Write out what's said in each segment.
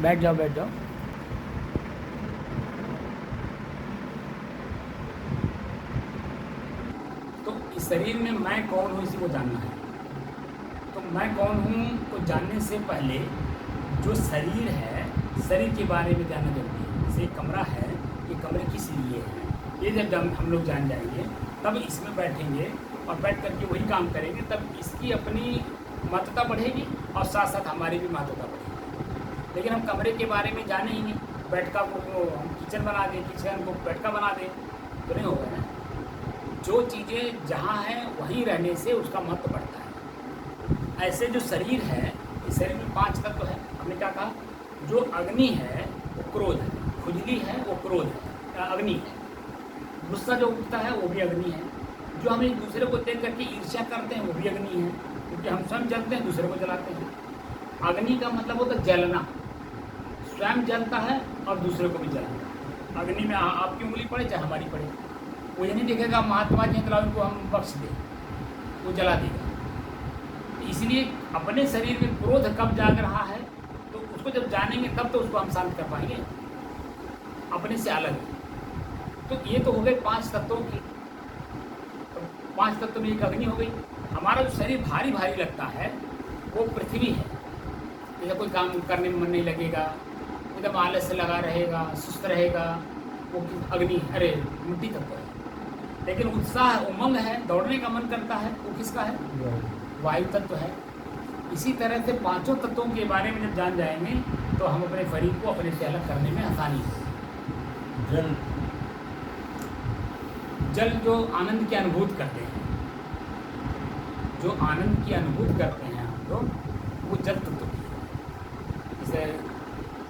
बैठ जाओ बैठ जाओ। तो इस शरीर में मैं कौन हूँ इसी को जानना है। तो मैं कौन हूँ को जानने से पहले जो शरीर है, शरीर के बारे में जानना जरूरी है। जैसे कमरा है, ये कमरे किस लिए है, ये जब हम लोग जान जाएंगे तब इसमें बैठेंगे और बैठ करके वही काम करेंगे, तब इसकी अपनी महत्वता बढ़ेगी और साथ साथ हमारी भी महत्वता बढ़ेगी। लेकिन हम कमरे के बारे में जाने ही नहीं, बैठका को हम किचन बना दें, किचन को बैठका बना दें तो नहीं होगा ना। जो चीज़ें जहाँ हैं वहीं रहने से उसका महत्व बढ़ता है। ऐसे जो शरीर है, इस शरीर में 5 तत्व है। हमने क्या कहा, जो अग्नि है वो क्रोध है, खुजली है वो क्रोध है, अग्नि है। गुस्सा जो उठता है वो भी अग्नि है। जो हम एक दूसरे को देख करके ईर्ष्या करते हैं वो भी अग्नि है, क्योंकि हम स्वयं जलते हैं, दूसरे को जलाते हैं। अग्नि का मतलब होता है जलना, स्वयं जलता है और दूसरे को भी जलाता है। अग्नि में आपकी उंगली पड़े चाहे हमारी पड़े, वो ये नहीं देखेगा महात्मा जी हैं उनको हम बख्श दें, वो जला देगा। इसलिए अपने शरीर में क्रोध कब जाग रहा है तो उसको जब जानेंगे तब तो उसको हम शांत कर पाएंगे, अपने से अलग। तो ये तो हो गए 5 तत्वों की। तो 5 तत्व में एक अग्नि हो गई। हमारा जो शरीर भारी भारी लगता है वो पृथ्वी है। जैसे कोई काम करने में मन नहीं लगेगा, एकदम आलस से लगा रहेगा, सुस्त रहेगा, वो अग्नि, अरे मिट्टी तत्व है। लेकिन उत्साह, उमंग है, दौड़ने का मन करता है, वो किसका है, वायु तत्व है। इसी तरह से 5 तत्वों के बारे में जब जान जाएंगे तो हम अपने शरीर को अपने से अलग करने में आसानी है। जल जो आनंद की अनुभूति करते हैं, जो आनंद की अनुभूति करते हैं हम लोग, वो जल तत्व की है। जैसे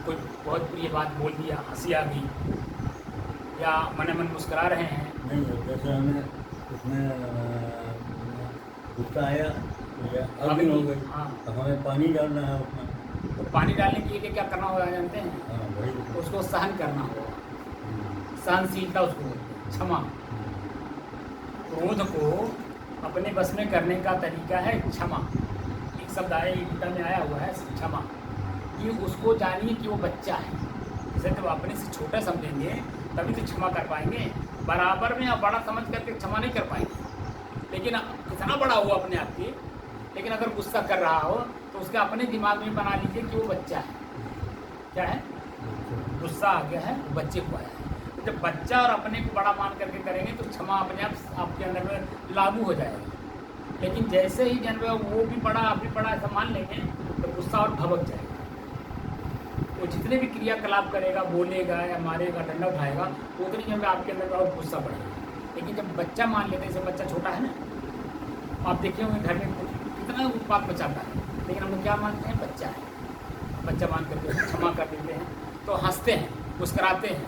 कोई बहुत प्रिय बात बोल दिया, हंसी आ गई, या मन मन मुस्कुरा रहे हैं। नहीं, जैसे हमें उसमें गुस्सा आया, अग्नि हो गई। हाँ, तो हमें पानी डालना है उसमें। तो पानी डालने के लिए क्या करना होगा जानते हैं? हाँ, वही। उसको सहन करना होगा, सहनशीलता उसको बोलते हैं, क्षमा। क्रोध को अपने बस में करने का तरीका है क्षमा। एक शब्द आया, गीता में आया हुआ है क्षमा, कि उसको जानिए कि वो बच्चा है। जैसे जब अपने से छोटा समझेंगे तभी तो क्षमा कर पाएंगे। बराबर में आप बड़ा समझ करके क्षमा नहीं कर पाएंगे। लेकिन कितना बड़ा हुआ अपने आप की, लेकिन अगर गुस्सा कर रहा हो तो उसके अपने दिमाग में बना लीजिए कि वो बच्चा है। क्या है? गुस्सा आ गया है, बच्चे को आया है। तो जब बच्चा और अपने को बड़ा मान करके करेंगे तो क्षमा अपने आप आपके अंदर में लागू हो जाएगा। लेकिन जैसे ही जन वो भी बड़ा, आप भी बड़ा, ऐसा मान लेंगे तो गुस्सा और भभक जाएगा। वो जितने भी क्रियाकलाप करेगा, बोलेगा या मारेगा, डंडा उठाएगा, उतनी जब आपके अंदर में और गुस्सा बढ़ेगा। लेकिन जब बच्चा मान लेते हैं, जैसे बच्चा छोटा है ना, आप देखे होंगे घर में कितना उत्पात मचाता है, लेकिन हम लोग क्या मानते हैं, बच्चा है। बच्चा मान करके क्षमा कर देते हैं, तो हंसते हैं, मुस्कराते हैं,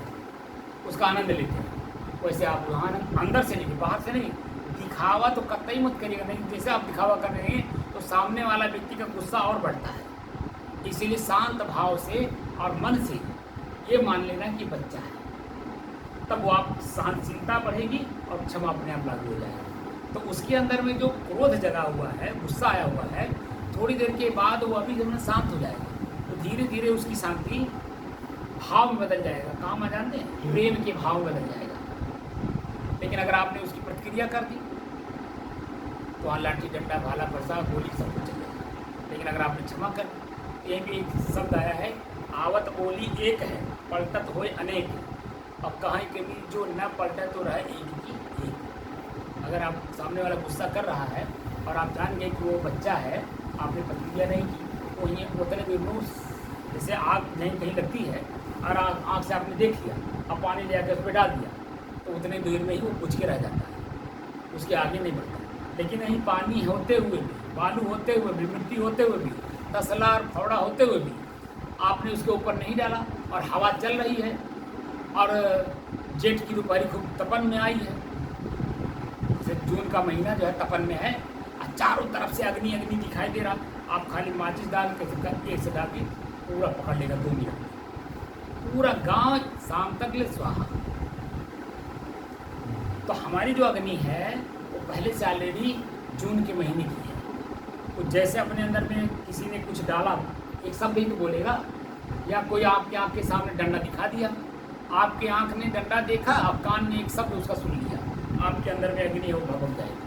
उसका आनंद लेते हैं। वैसे आप वहाँ अंदर से नहीं, बाहर से नहीं, दिखावा तो कतई मत करिएगा। नहीं, जैसे आप दिखावा कर रहे हैं तो सामने वाला व्यक्ति का गुस्सा और बढ़ता है। इसीलिए शांत भाव से और मन से ये मान लेना कि बच्चा है, तब वो आप सहनशीलता बढ़ेगी और क्षमा अपने आप लागू हो जाएगा। तो उसके अंदर में जो क्रोध जगा हुआ है, गुस्सा आया हुआ है, थोड़ी देर के बाद वो अभी जब शांत हो जाएगा तो धीरे धीरे उसकी शांति भाव में बदल जाएगा। काम आ जानते हैं, प्रेम के भाव में बदल जाएगा। लेकिन अगर आपने उसकी प्रतिक्रिया कर दी तो वहाँ लाठी, डंडा, भाला, फरसा, गोली सब कुछ चलेगा। लेकिन अगर आपने क्षमा कर, ये भी एक शब्द आया है, आवत बोली एक है, पलटत होए अनेक। अब कहीं के भी जो न पलटे तो रहे एक की एक। अगर आप सामने वाला गुस्सा कर रहा है और आप जान गए कि वो बच्चा है, आपने प्रतिक्रिया नहीं की, तो ये उतने देर में जैसे आग नहीं कहीं लगती है और आँख से आपने देख लिया, अब पानी ले आकर उस पर डाल दिया, तो उतने देर में ही वो बुझ के रह जाता है, उसके आगे नहीं बढ़ता। लेकिन नहीं, पानी होते हुए भी, बालू होते हुए भी, मिट्टी होते हुए भी, तसला और फावड़ा होते हुए भी आपने उसके ऊपर नहीं डाला और हवा चल रही है और जेठ की दोपहरी खूब तपन में आई है, जैसे जून का महीना जो है तपन में है और चारों तरफ से अग्नि अग्नि दिखाई दे रहा, आप खाली माचिस डाल के एक से डाल के पूरा पकड़ लेगा 2 मिनट में, पूरा गांव शाम तक ले स्वाहा। तो हमारी जो अग्नि है वो पहले से ऑलरेडी जून के महीने की है। वो जैसे अपने अंदर में किसी ने कुछ डाला, एक शब्द ही तो बोलेगा, या कोई आपके आँख के सामने डंडा दिखा दिया, आपके आँख ने डंडा देखा, अब कान ने एक शब्द उसका सुन लिया, आपके अंदर में अग्नि हो भभक जाएगी।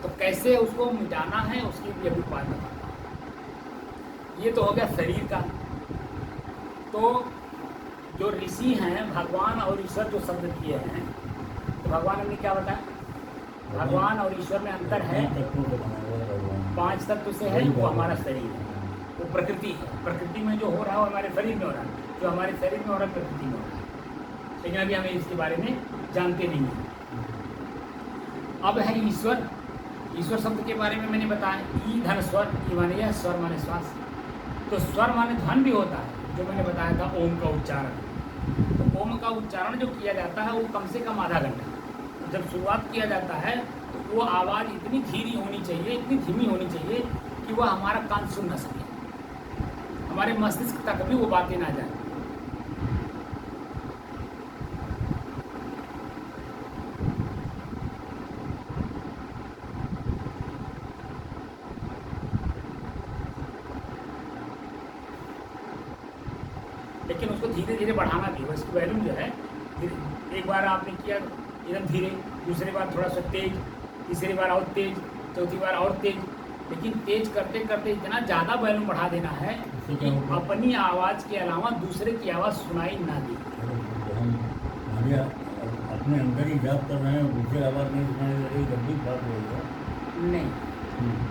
तो कैसे उसको मिटाना है उसके लिए भी उपाय बताना है। ये तो हो गया शरीर का। तो जो ऋषि हैं, भगवान और ईश्वर जो शब्द दिए हैं, तो भगवान ने क्या बताया? भगवान और ईश्वर में अंतर है। 5 तत्व से है, वो हमारा शरीर है, वो प्रकृति है। प्रकृति में जो हो रहा है वो हमारे शरीर में हो रहा है, जो हमारे शरीर में हो रहा है प्रकृति में हो रहा है, लेकिन अभी हमें इसके बारे में जानते नहीं हैं। अब है ईश्वर। ईश्वर शब्द के बारे में मैंने बताया, ई धन स्वर, ई माने यह, स्वर माने श्वास। तो स्वर माने ध्वन भी होता है, जो मैंने बताया था ओम का उच्चारण। तो ओम का उच्चारण जो किया जाता है वो कम से कम आधा घंटा। तो जब शुरुआत किया जाता है तो वो आवाज़ इतनी धीमी होनी चाहिए, इतनी धीमी होनी चाहिए कि वह हमारा कान सुन न सके, हमारे मस्तिष्क तक भी वो बातें ना जाए। लेकिन उसको धीरे धीरे बढ़ाना भी, उसकी वॉल्यूम जो है एक बार आपने किया एकदम धीरे, दूसरी बार थोड़ा सा तेज, तीसरी बार और तेज, चौथी बार और तेज। लेकिन तेज करते करते इतना ज़्यादा वॉल्यूम बढ़ा देना है कि अपनी आवाज़ के अलावा दूसरे की आवाज़ सुनाई ना दे। हम अपने अंदर ही जाप कर रहे हैं, दूसरी आवाज़ नहीं सुनाई दे रही, गंभीर बात हो रही है। नहीं,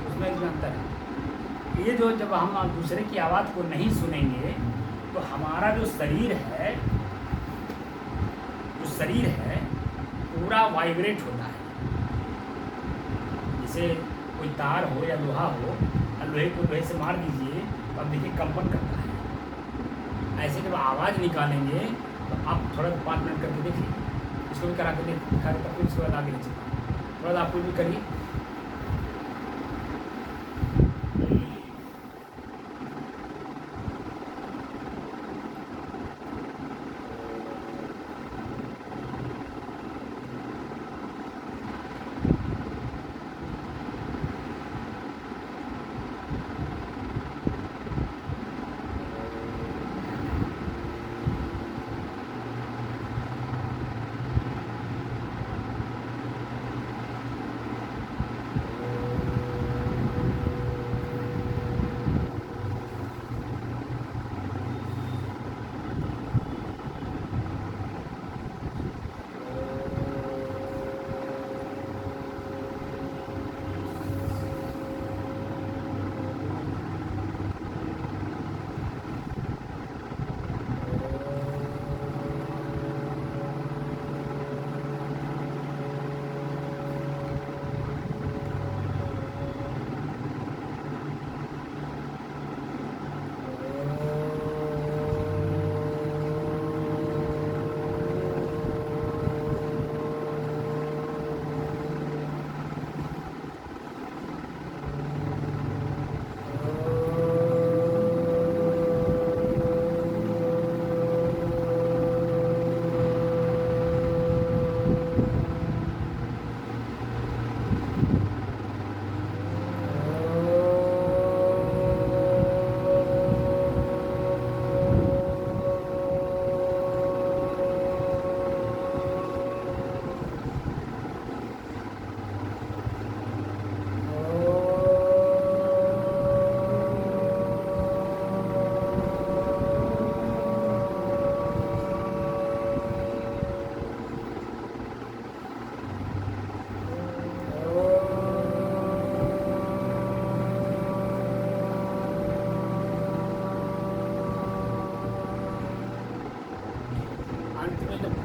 उसमें इसमें अंतर है। ये जो जब हम दूसरे की आवाज़ को नहीं सुनेंगे तो हमारा जो शरीर है पूरा वाइब्रेट होता है। जैसे कोई तार हो या लोहा हो, और लोहे को लोहे से मार दीजिए तो अब देखिए कंपन करता है। ऐसे जब आवाज़ निकालेंगे तो आप थोड़ा 5 मिनट करके देखिए, इसको भी करा के दिखा देता, फिर उसके बाद आगे नीचे थोड़ा आप भी करिए।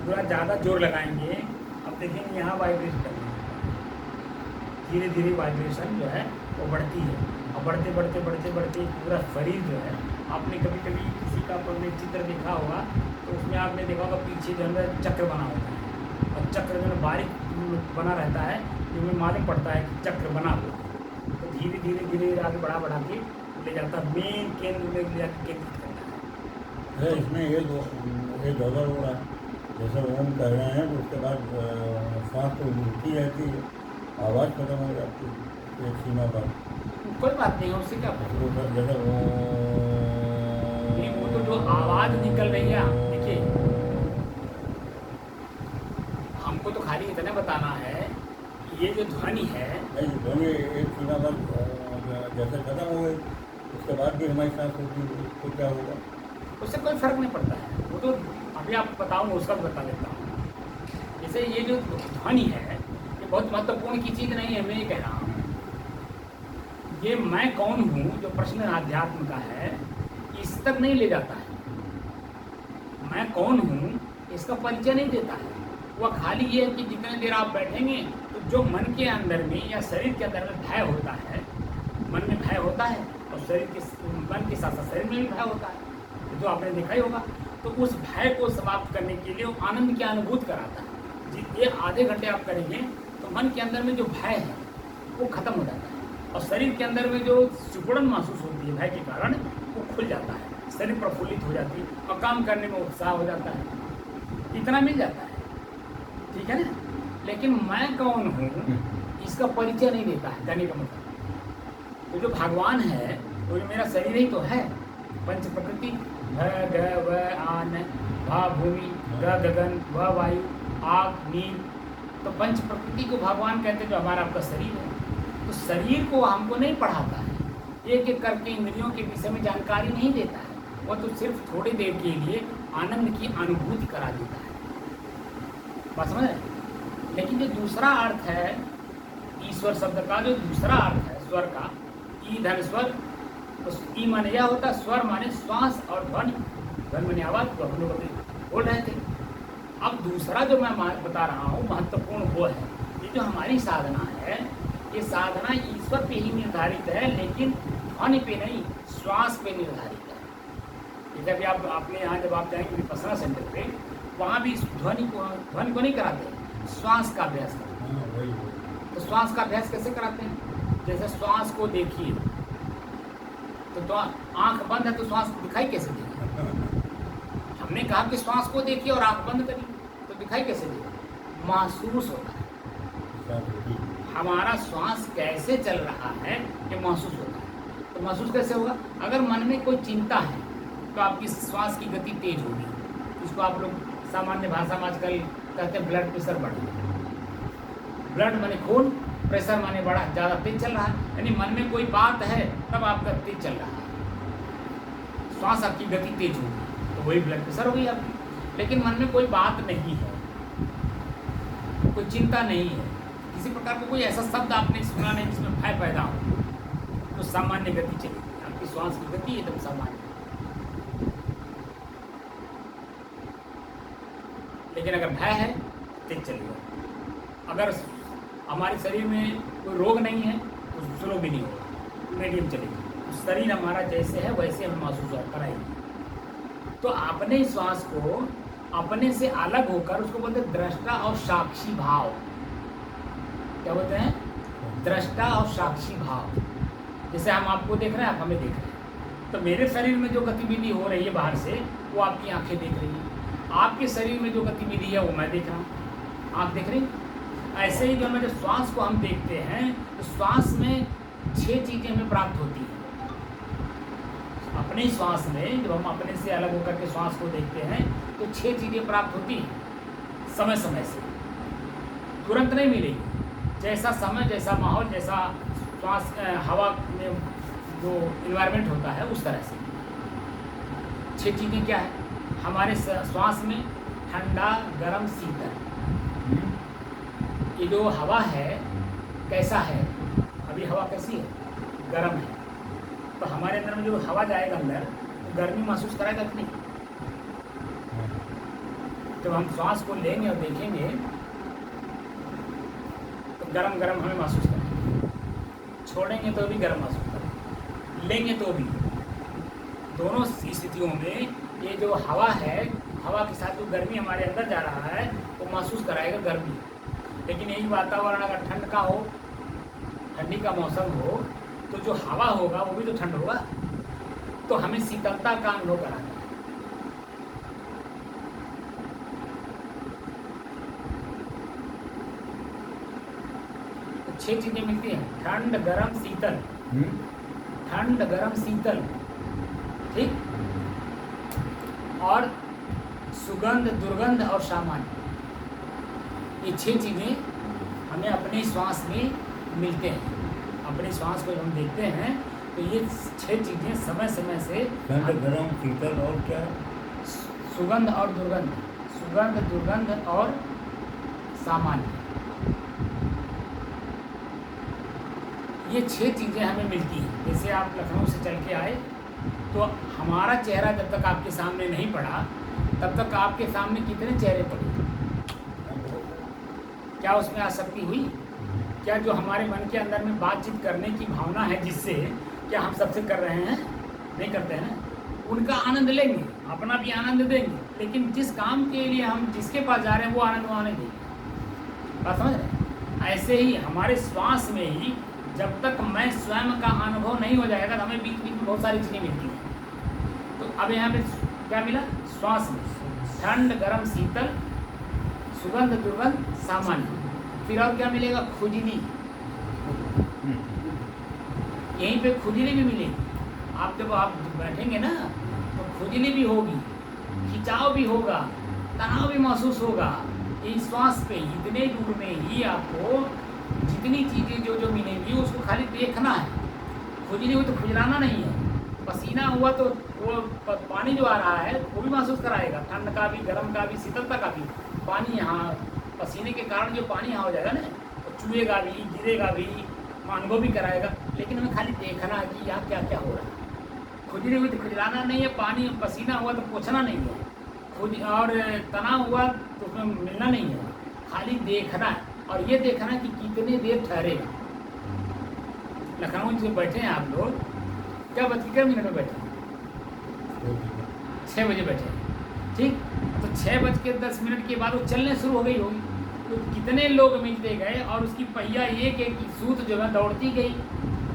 थोड़ा ज़्यादा जोर लगाएंगे, अब देखेंगे यहाँ वाइब्रेशन करना, धीरे धीरे वाइब्रेशन जो है वो बढ़ती है, और बढ़ते बढ़ते बढ़ते बढ़ते पूरा शरीर जो है, आपने कभी कभी किसी का आपने चित्र देखा होगा तो उसमें आपने देखा होगा पीछे जो है चक्र बना होता है, और चक्र जो है बारीक बना रहता है, जिसमें मालूम पड़ता है कि चक्र बना हुआ है। तो धीरे धीरे धीरे आगे बढ़ा के ले जाता है, मेन केंद्र में ले जाकर केंद्रित करता है। इसमें एक गड़बड़ हो रहा है, जैसे ओम कह रहे हैं तो उसके बाद सांस तो रुकती रहती है, आवाज़ खत्म हो जाती है एक सीमा पर। कोई बात नहीं है, उससे क्या जैसे ये वो तो जो आवाज निकल रही है, देखिए हमको तो खाली इतना बताना है कि ये जो ध्वनि है, नहीं ध्वनि एक सीमा पर जैसे खत्म हो गई उसके बाद भी हमारी सांस होती है तो क्या होगा? उससे कोई फर्क नहीं पड़ता है। वो तो अभी आप बताऊँ, उसका भी बता देता हूँ। जैसे ये जो ध्वनि है ये बहुत महत्वपूर्ण की चीज़ नहीं है, मैं ये कह रहा हूँ। ये मैं कौन हूँ जो प्रश्न आध्यात्म का है, इस तक नहीं ले जाता है। मैं कौन हूँ इसका परिचय नहीं देता है। वह खाली ये है कि जितने देर आप बैठेंगे तो जो मन के अंदर में या शरीर के अंदर में भय होता है, मन में भय होता है और शरीर के मन के साथ साथ शरीर में भी भय होता है, जो आपने देखा ही होगा। तो उस भय को समाप्त करने के लिए वो आनंद की अनुभूति कराता है। ये आधे घंटे आप करेंगे तो मन के अंदर में जो भय है वो खत्म हो जाता है और शरीर के अंदर में जो सिकुड़न महसूस होती है भय के कारण, वो खुल जाता है, शरीर प्रफुल्लित हो जाती है और काम करने में उत्साह हो जाता है। इतना मिल जाता है, ठीक है ना। लेकिन मैं कौन हूँ इसका परिचय नहीं देता है कहने का मतलब। तो जो भगवान है वो जो मेरा शरीर ही तो है, पंच प्रकृति, भ ग व आन, भा भूमि, ग गगन, व वायु, आग नींद, तो पंच प्रकृति को भगवान कहते हैं जो हमारा आपका शरीर है। तो शरीर को हमको नहीं पढ़ाता है, एक एक करके इंद्रियों के विषय में जानकारी नहीं देता है, वो तो सिर्फ थोड़ी देर के लिए आनंद की अनुभूति करा देता है, बात समझ रहे? लेकिन जो दूसरा अर्थ है ईश्वर शब्द का, जो दूसरा अर्थ है स्वर का, ई धन स्वर, तो ई माने यह होता है, स्वर माने श्वास और ध्वनि, ध्वनि माने आवाज, तो हम लोग अभी बोल रहे थे। अब दूसरा जो मैं बता रहा हूँ महत्वपूर्ण वो है, ये जो हमारी साधना है, ये साधना ईश्वर पे ही निर्धारित है, लेकिन ध्वनि पे नहीं, श्वास पे निर्धारित है। जैसे अभी आपने यहाँ जब आप जाएंगे विपश्यना सेंटर पे, वहाँ भी ध्वनि को नहीं कराते, श्वास का अभ्यास करते हैं। तो श्वास का अभ्यास कैसे कराते हैं? जैसे श्वास को देखिए, तो आंख बंद है तो श्वास दिखाई कैसे देगी? हमने कहा कि श्वास को देखिए और आंख बंद करिए, तो दिखाई कैसे देगी? महसूस होता है। हमारा श्वास कैसे चल रहा है ये महसूस होता है। तो महसूस कैसे होगा? अगर मन में कोई चिंता है तो आपकी श्वास की गति तेज होगी। इसको आप लोग सामान्य भाषा में आजकल कहते हैं ब्लड प्रेशर बढ़ गया। ब्लड माने खून, प्रेशर माने बड़ा ज़्यादा तेज चल रहा है, यानी मन में कोई बात है तब आपका तेज चल रहा है, श्वास आपकी गति तेज होगी, तो वही ब्लड प्रेशर होगी आपकी। लेकिन मन में कोई बात नहीं है, कोई चिंता नहीं है, किसी प्रकार का कोई ऐसा शब्द आपने सुना नहीं जिसमें भय पैदा हो, तो सामान्य गति चलेगी, आपकी श्वास की गति एकदम सामान्य। लेकिन अगर भय है तेज चलेगा। अगर हमारे शरीर में कोई रोग नहीं है तो स्लो भी नहीं होगा, मीडियम चलेगी। तो शरीर हमारा जैसे है वैसे हमें महसूस कराएगी। तो अपने श्वास को अपने से अलग होकर उसको बोलते हैं दृष्टा और साक्षी भाव। क्या बोलते हैं? दृष्टा और साक्षी भाव। जैसे हम आपको देख रहे हैं, आप हमें देख रहे हैं, तो मेरे शरीर में जो गतिविधि हो रही है बाहर से वो आपकी आंखें देख रही है, आपके शरीर में जो गतिविधि है वो मैं देख रहा हूँ, आप देख रहे हैं। ऐसे ही जो हमें जब श्वास को हम देखते हैं तो श्वास में 6 चीज़ें हमें प्राप्त होती हैं। अपने श्वास में जब हम अपने से अलग होकर के श्वास को देखते हैं तो 6 चीज़ें प्राप्त होती हैं समय समय से, तुरंत नहीं मिलेगी। जैसा समय, जैसा माहौल, जैसा श्वास हवा में जो इन्वायरमेंट होता है उस तरह से 6 चीज़ें क्या है हमारे श्वास में? ठंडा, गरम, शीतल। ये जो हवा है कैसा है? अभी हवा कैसी है? गर्म है। तो हमारे अंदर में जो हवा जाएगा अंदर तो गर्मी महसूस कराएगा कि नहीं? जब हम श्वास को लेंगे और देखेंगे तो गरम गरम हमें महसूस करेंगे, छोड़ेंगे तो भी गरम महसूस करेंगे, लेंगे तो भी। दोनों स्थितियों में ये जो हवा है, हवा के साथ जो गर्मी हमारे अंदर जा रहा है वो महसूस कराएगा गर्मी। लेकिन यही वातावरण अगर ठंड का हो, ठंडी का मौसम हो, तो जो हवा होगा वो भी तो ठंड होगा, तो हमें शीतलता का अनुभव कराता है। तो 6 चीजें मिलती हैं, ठंड, गरम, शीतल। ठंड, गरम, शीतल, ठीक। और सुगंध, दुर्गंध और सामान्य, ये 6 चीज़ें हमें अपने श्वास में मिलते हैं। अपने श्वास को जब हम देखते हैं तो ये 6 चीज़ें समय समय से ठंड, गरम, शीतल और क्या? सुगंध और दुर्गंध, सुगंध, दुर्गंध और सामान्य, ये 6 चीज़ें हमें मिलती हैं। जैसे आप लखनऊ से चल के आए तो हमारा चेहरा जब तक आपके सामने नहीं पड़ा तब तक आपके सामने कितने चेहरे पड़े? क्या उसमें आसक्ति हुई? क्या जो हमारे मन के अंदर में बातचीत करने की भावना है, जिससे क्या हम सबसे कर रहे हैं? नहीं करते हैं ना। उनका आनंद लेंगे, अपना भी आनंद देंगे, लेकिन जिस काम के लिए हम जिसके पास जा रहे हैं वो आनंद वहाँ नहीं देंगे। बात समझ रहे हैं? ऐसे ही हमारे श्वास में ही जब तक मैं स्वयं का अनुभव नहीं हो जाएगा तो हमें बीच बीच में बहुत सारी चीज़ें मिलती हैं। तो अब यहाँ पे क्या मिला? श्वास में ठंड, गरम, शीतल, सुगंध, दुर्गंध, सामान्य। फिर और क्या मिलेगा? खुजली। यहीं पे खुजली भी मिलेगी। आप जब आप बैठेंगे ना तो खुजली भी होगी, खिंचाव भी होगा, तनाव भी महसूस होगा। इस श्वास पे इतने दूर में ही आपको जितनी चीज़ें जो जो मिलेंगी उसको खाली देखना है। खुजली हुई तो खुजलाना नहीं है। पसीना हुआ तो वो पानी जो आ रहा है वो भी महसूस कराएगा, ठंड का भी, गर्म का भी, शीतलता का भी। पानी यहाँ पसीने के कारण जो पानी यहाँ हो जाएगा ना तो चुएगा भी, गिरेगा भी, अनुभव भी कराएगा। लेकिन हमें खाली देखना है कि यहाँ क्या क्या हो रहा है। खुजली हुई तो खुजलाना नहीं है, पानी पसीना हुआ तो पोछना नहीं है, खुद और तनाव हुआ तो उसमें मिलना नहीं है, खाली देखना है। और ये देखना है कि कितने देर ठहरेगा। लखनऊ से बैठे हैं आप लोग, क्या बज के मिनट में बैठे? 6 बजे बैठे, ठीक। तो 6:10 के बाद वो चलने शुरू हो गई होगी। तो कितने लोग मिलते गए और उसकी पहिया एक एक सूत जो है दौड़ती गई।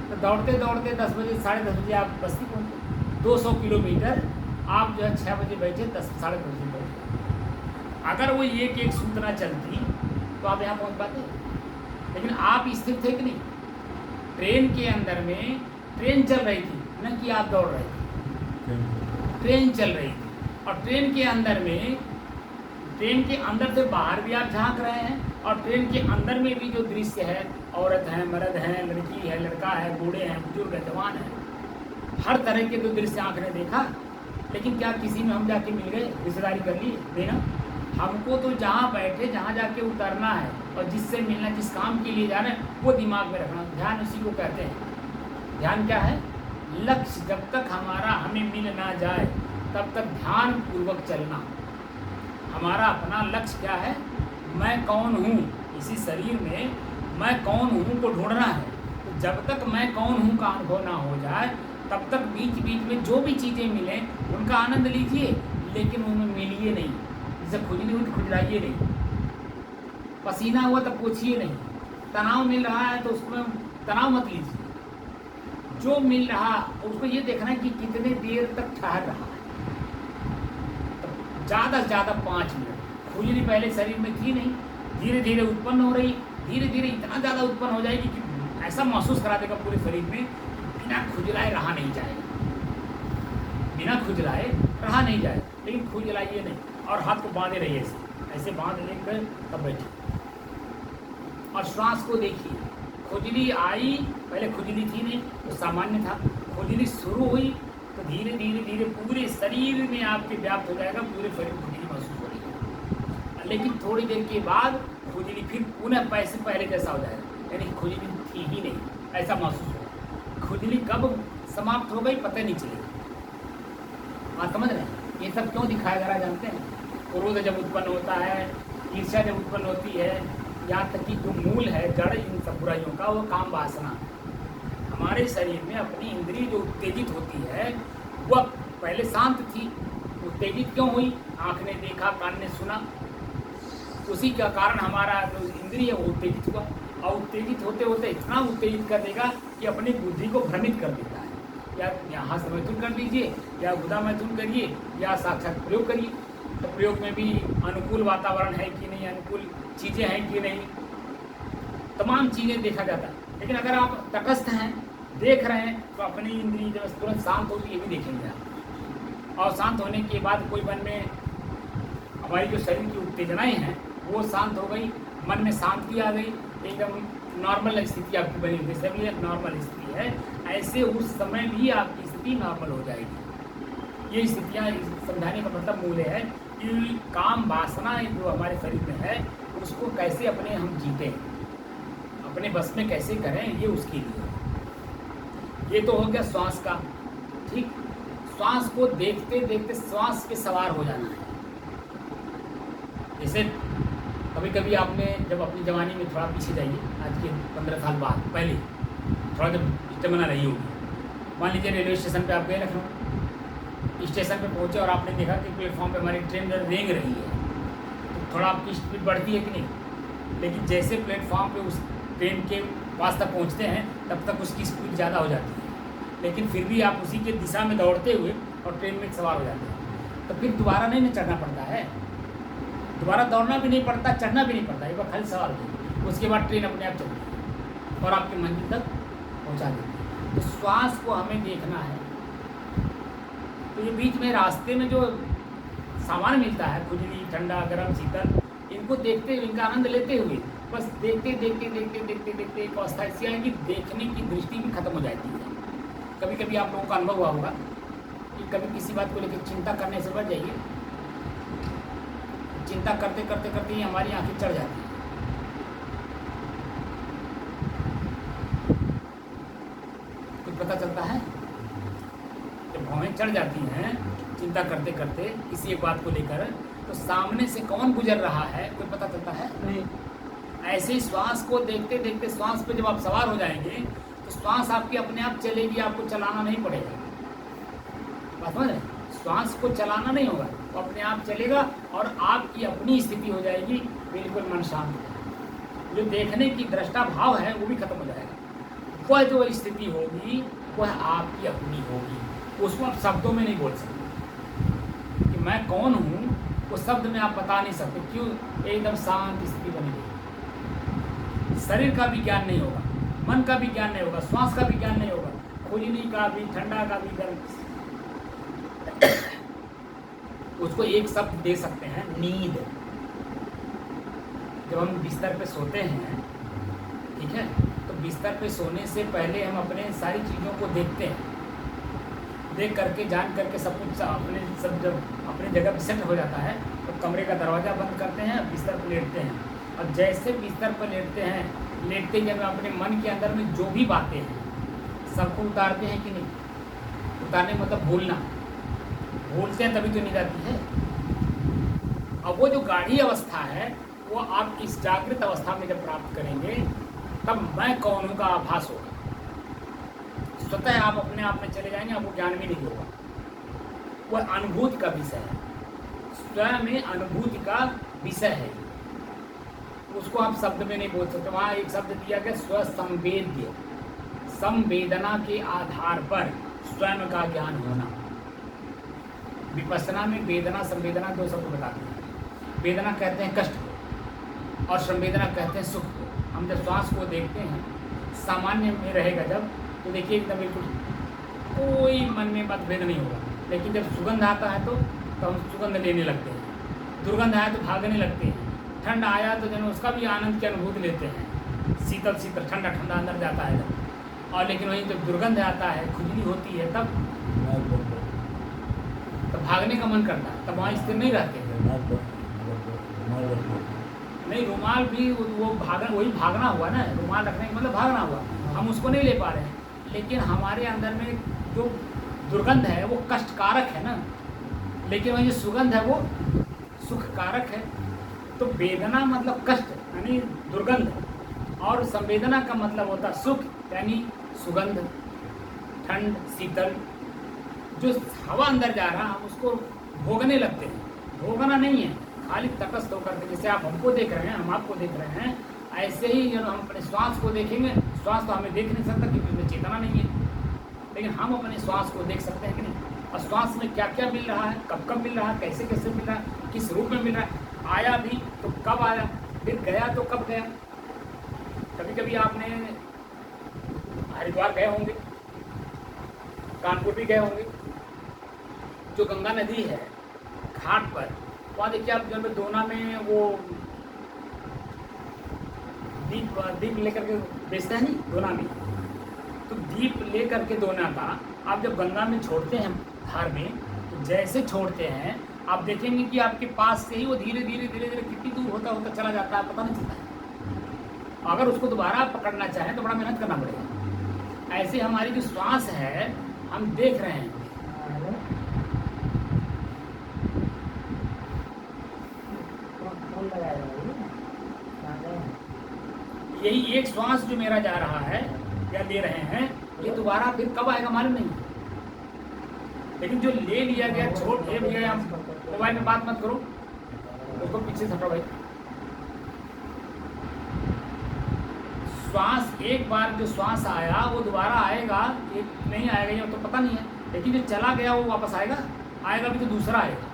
तो दौड़ते दौड़ते 10 बजे, 10:30 बजे आप बस्ती पहुँचे। 200 किलोमीटर आप जो है 6 बजे बैठे, 10, 10:30 बजे बैठे। अगर वो एक एक सूत ना चलती तो आप यहाँ पहुँच पाते। लेकिन आप स्थिर थे कि नहीं? ट्रेन के अंदर में ट्रेन चल रही थी, न कि आप दौड़ रहे थे। ट्रेन चल रही थी और ट्रेन के अंदर में, ट्रेन के अंदर से बाहर भी आप झांक रहे हैं और ट्रेन के अंदर में भी जो दृश्य है, औरत है, मर्द है, लड़की है, लड़का है, बूढ़े हैं, बुजुर्ग है, जवान है, हर तरह के जो दृश्य आँख ने देखा। लेकिन क्या किसी में हम जाके मिल गए, रिश्तेदारी कर लिए? नहीं ना। हमको तो जहाँ बैठे, जहाँ जाके उतरना है और जिससे मिलना, जिस काम के लिए जा रहे हैं वो दिमाग में रखना। ध्यान उसी को कहते हैं। ध्यान क्या है? लक्ष्य जब तक हमारा हमें मिल ना जाए तब तक ध्यान पूर्वक चलना। हमारा अपना लक्ष्य क्या है? मैं कौन हूँ, इसी शरीर में मैं कौन हूँ को ढूंढना है। तो जब तक मैं कौन हूँ का अनुभव ना हो जाए तब तक बीच बीच में जो भी चीज़ें मिलें उनका आनंद लीजिए, लेकिन उनमें मिलिए नहीं। जैसे खुजली हुई तो खुजलाइए नहीं, पसीना हुआ तो पोछिए नहीं, तनाव मिल रहा है तो उसमें तनाव मत लीजिए। जो मिल रहा उसको ये देखना है कि कितने देर तक ठहर रहा है। तो ज़्यादा से ज़्यादा 5 मिनट। खुजली पहले शरीर में थी नहीं, धीरे धीरे उत्पन्न हो रही, धीरे धीरे इतना ज़्यादा उत्पन्न हो जाएगी कि ऐसा महसूस करा देगा पूरे शरीर में, बिना खुजलाए रहा नहीं जाएगा, बिना खुजलाए रहा नहीं जाए। लेकिन खुजलाइए नहीं और हाथ को बांधे रहिए, ऐसे बांध लेकर तब बैठिए और श्वास को देखिए। खुजली आई, पहले खुजली थी नहीं तो सामान्य था। खुजली शुरू हुई तो धीरे धीरे धीरे पूरे शरीर में आपके व्याप्त हो जाएगा, पूरे शरीर खुजली महसूस हो रही है। लेकिन थोड़ी देर के बाद खुजली फिर पुनः पैसे पहले जैसा हो जाएगा, यानी खुजली थी ही नहीं ऐसा महसूस होगा। खुजली कब समाप्त हो गई पता नहीं चलेगा। आप समझ रहे हैं? ये सब क्यों दिखाया जा रहा है जानते हैं? क्रोध जब उत्पन्न होता है, ईर्ष्या जब उत्पन्न होती है, यहाँ तक कि जो मूल है, जड़ इन सब बुराइयों का, वो काम वासना। हमारे शरीर में अपनी इंद्रिय जो उत्तेजित होती है वह पहले शांत थी, उत्तेजित क्यों हुई? आँख ने देखा, कान ने सुना, उसी का कारण हमारा जो इंद्रिय वो उत्तेजित हुआ। और उत्तेजित होते होते इतना उत्तेजित कर देगा कि अपनी बुद्धि को भ्रमित कर देता है। या यहाँ से मैथुन कर दीजिए, या गुदा मैथुन करिए, या साक्षात प्रयोग करिए। तो प्रयोग में भी अनुकूल वातावरण है कि नहीं, अनुकूल चीज़ें हैं कि नहीं, तमाम चीज़ें देखा जाता है। लेकिन अगर आप तटस्थ हैं, देख रहे हैं, तो अपनी इंद्रिय जब तुरंत शांत होगी ये भी देखेंगे आप। और शांत होने के बाद कोई मन में हमारी जो शरीर की उत्तेजनाएं हैं वो शांत हो गई, मन में शांति आ गई, एकदम नॉर्मल स्थिति आपकी बनी हुई, जैसे भी नॉर्मल स्थिति है ऐसे उस समय भी आपकी स्थिति नॉर्मल हो जाएगी। ये स्थितियाँ समझाने का मतलब मूल है कि काम वासना जो हमारे शरीर में है उसको कैसे अपने हम जीते, अपने बस में कैसे करें, ये उसके लिए। ये तो हो गया श्वास का, ठीक। श्वास को देखते देखते श्वास पे सवार हो जाना है। जैसे कभी कभी आपने जब अपनी जवानी में थोड़ा पीछे जाइए, आज के 15 साल बाद पहले थोड़ा जब स्टेमिना रही होगी, मान लीजिए रेलवे स्टेशन पे आप गए लखनऊ, स्टेशन पे पहुंचे और आपने देखा कि प्लेटफॉर्म पे हमारी ट्रेन रेंग रही है, तो थोड़ा आपकी स्पीड बढ़ती है कि नहीं। लेकिन जैसे प्लेटफॉर्म पे उस ट्रेन के पास तक पहुँचते हैं तब तक उसकी स्पीड ज़्यादा हो जाती है, लेकिन फिर भी आप उसी के दिशा में दौड़ते हुए और ट्रेन में सवार हो जाते हैं। तो फिर दोबारा नहीं चढ़ना पड़ता है, दोबारा दौड़ना भी नहीं पड़ता, चढ़ना भी नहीं पड़ता, एक बार खाली सवार हो, उसके बाद ट्रेन अपने आप चलती है और आपकी मंजिल तक पहुंचा देती है। तो श्वास को हमें देखना है। तो ये बीच में रास्ते में जो सामान मिलता है, खुजली, ठंडा, गर्म, शीतल, इनको देखते हुए, इनका आनंद लेते हुए बस देखते देखते देखते देखते देखते एक अवस्था ऐसी आएगी देखने की दृष्टि भी खत्म हो जाती है। कभी कभी आप लोगों का अनुभव हुआ होगा कि कभी किसी बात को लेकर चिंता करने से बढ़ जाइए, चिंता करते करते करते ही हमारी आंखें चढ़ जाती हैं। कुछ पता चलता है, जब भौहें चढ़ जाती हैं चिंता करते करते किसी एक बात को लेकर, तो सामने से कौन गुजर रहा है कोई पता चलता है नहीं। ऐसे ही श्वास को देखते देखते श्वास पे जब आप सवार हो जाएंगे तो श्वास आपकी अपने आप चलेगी, आपको चलाना नहीं पड़ेगा। बात समझ रहे? श्वास को चलाना नहीं होगा, वो अपने आप चलेगा और आपकी अपनी स्थिति हो जाएगी, बिल्कुल मन शांत। जो देखने की दृष्टा भाव है वो भी खत्म हो जाएगा। वह जो स्थिति होगी वह आपकी अपनी होगी, उसको आप शब्दों में नहीं बोल सकते कि मैं कौन हूँ, वो शब्द में आप बता नहीं सकते। क्यों? एकदम शांत स्थिति बनी रहेगी। शरीर का भी ज्ञान नहीं होगा, मन का भी ज्ञान नहीं होगा, श्वास का भी ज्ञान नहीं होगा, खुजली का भी, ठंडा का भी, गर्म। उसको एक शब्द दे सकते हैं, नींद। जब हम बिस्तर पे सोते हैं, ठीक है, तो बिस्तर पे सोने से पहले हम अपने सारी चीज़ों को देखते हैं, देख करके जान करके सब कुछ सब जब अपनी जगह पे सेट हो जाता है तो कमरे का दरवाज़ा बंद करते हैं, बिस्तर पर लेटते हैं। और जैसे बिस्तर पर लेटते हैं, लेटते जब अपने मन के अंदर में जो भी बातें हैं सबको उतारते हैं कि नहीं? उतारने मतलब भूलना, भूलते हैं तभी तो नींद आती है। अब वो जो गाढ़ी अवस्था है वो आप इस जागृत अवस्था में जब प्राप्त करेंगे तब मैं कौन हूँ का आभास होगा। स्वतः आप अपने आप में चले जाएंगे, आपको ज्ञान भी नहीं होगा। वह अनुभूति का विषय है, स्वयं में अनुभूति का विषय है, उसको आप शब्द में नहीं बोल सकते। वहाँ एक शब्द दिया गया स्वसंवेद्य, संवेदना के आधार पर स्वयं का ज्ञान होना। विपස්සना में वेदना संवेदना दो शब्द बताते हैं। वेदना कहते हैं कष्ट को और संवेदना कहते हैं सुख को। हम जब श्वास को देखते हैं सामान्य में रहेगा जब, तो देखिए एकदम बिल्कुल कोई मन में मतभेद नहीं होगा। लेकिन जब सुगंध आता है तो हम सुगंध लेने लगते हैं, दुर्गंध आया तो भागने लगते हैं, ठंड आया तो जन उसका भी आनंद की अनुभूति लेते हैं, शीतल शीतल ठंडा ठंडा अंदर जाता है जब। और लेकिन वहीं जब दुर्गंध आता है, खुजली होती है, तब भागने का मन करता है, तब वहाँ स्थिर नहीं रहते हैं। नहीं, रुमाल भी वो भागना, वही भागना हुआ ना, रुमाल रखने का मतलब भागना हुआ, हम उसको नहीं ले पा रहे हैं। लेकिन हमारे अंदर में जो दुर्गंध है वो कष्टकारक है ना, लेकिन वही जो सुगंध है वो सुखकारक है। तो वेदना मतलब कष्ट यानी दुर्गंध, और संवेदना का मतलब होता सुख यानी सुगंध, ठंड, शीतल। जो हवा अंदर जा रहा हम उसको भोगने लगते हैं। भोगना नहीं है, खाली तटस्थ होकर के, जैसे आप हमको देख रहे हैं, हम आपको देख रहे हैं, ऐसे ही जो हम अपने श्वास को देखेंगे। श्वास तो हमें देख नहीं सकता क्योंकि उसमें चेतना नहीं है, लेकिन हम अपने श्वास को देख सकते हैं कि नहीं। और श्वास में क्या क्या मिल रहा है, कब कब मिल रहा है, कैसे कैसे मिल रहा है, किस रूप में मिल रहा है, आया भी तो कब आया, फिर गया तो कब गया। कभी कभी आपने हरिद्वार गए होंगे, कानपुर भी गए होंगे, जो गंगा नदी है घाट पर, वहाँ देखिए आप जब दोना में वो दीप लेकर के बेचते हैं नहीं दोना में, तो दीप लेकर के दोना का आप जब गंगा में छोड़ते हैं धार में, तो जैसे छोड़ते हैं आप देखेंगे कि आपके पास से ही वो धीरे धीरे धीरे धीरे कितनी दूर होता होता चला जाता है, पता नहीं चलता है। अगर उसको दोबारा आप पकड़ना चाहें तो बड़ा मेहनत करना पड़ेगा। ऐसे हमारी जो श्वास है हम देख रहे हैं, यही एक श्वास जो मेरा जा रहा है या ले रहे हैं, ये दोबारा फिर कब आएगा मालूम नहीं। लेकिन जो ले लिया गया छोड़ दे भैया, मोबाइल में बात मत करो, उसको पीछे हटो भाई। श्वास एक बार जो श्वास आया वो दोबारा आएगा ये नहीं आएगा ये तो पता नहीं है, लेकिन जो चला गया वो वापस आएगा, आएगा भी तो दूसरा आएगा।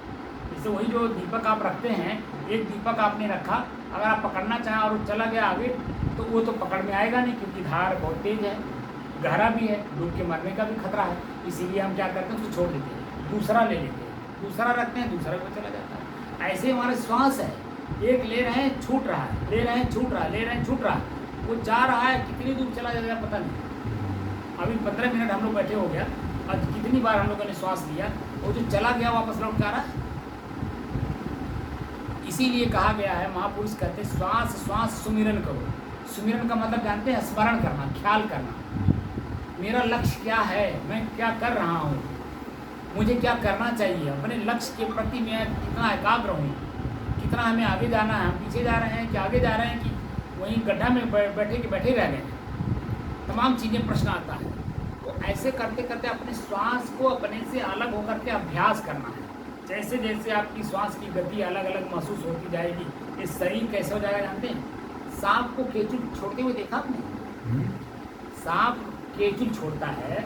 जैसे वही जो दीपक आप रखते हैं, एक दीपक आपने रखा, अगर आप पकड़ना चाहें और वो चला गया आगे तो वो तो पकड़ में आएगा नहीं, क्योंकि धार बहुत तेज है, गहरा भी है, डूब के मरने का भी खतरा है। इसीलिए हम क्या करते हैं, उसको छोड़ देते हैं, दूसरा ले लेते हैं, दूसरा रखते हैं, दूसरा भी चला जाता है। ऐसे हमारा श्वास है, एक ले रहे हैं छूट रहा है, ले रहे हैं छूट रहा है, ले रहे हैं छूट रहा है, वो जा रहा है, कितनी दूर चला जाएगा पता नहीं। अभी 15 मिनट हम लोग बैठे हो गया, आज कितनी बार हम लोगों ने श्वास लिया, वो जो चला गया वापस लौट के आ रहा है। इसीलिए कहा गया है, महापुरुष कहते हैं श्वास श्वास सुमिरन करो। सुमिरन का मतलब जानते हैं, स्मरण करना, ख्याल करना, मेरा लक्ष्य क्या है, मैं क्या कर रहा हूँ, मुझे क्या करना चाहिए, अपने लक्ष्य के प्रति मैं कितना एकाग्र हूँ, कितना हमें आगे जाना है, हम पीछे जा रहे हैं कि आगे जा रहे हैं कि वहीं गड्ढा में बैठे के बैठे रह गए हैं, तमाम चीज़ें प्रश्न आता है। तो ऐसे करते करते अपने श्वास को अपने से अलग होकर के अभ्यास करना है। जैसे जैसे आपकी श्वास की गति अलग अलग महसूस होती जाएगी, ये शरीर कैसे हो जाएगा जानते हैं। सांप को केचुल छोड़ते हुए देखा आपने? सांप केचुल छोड़ता है,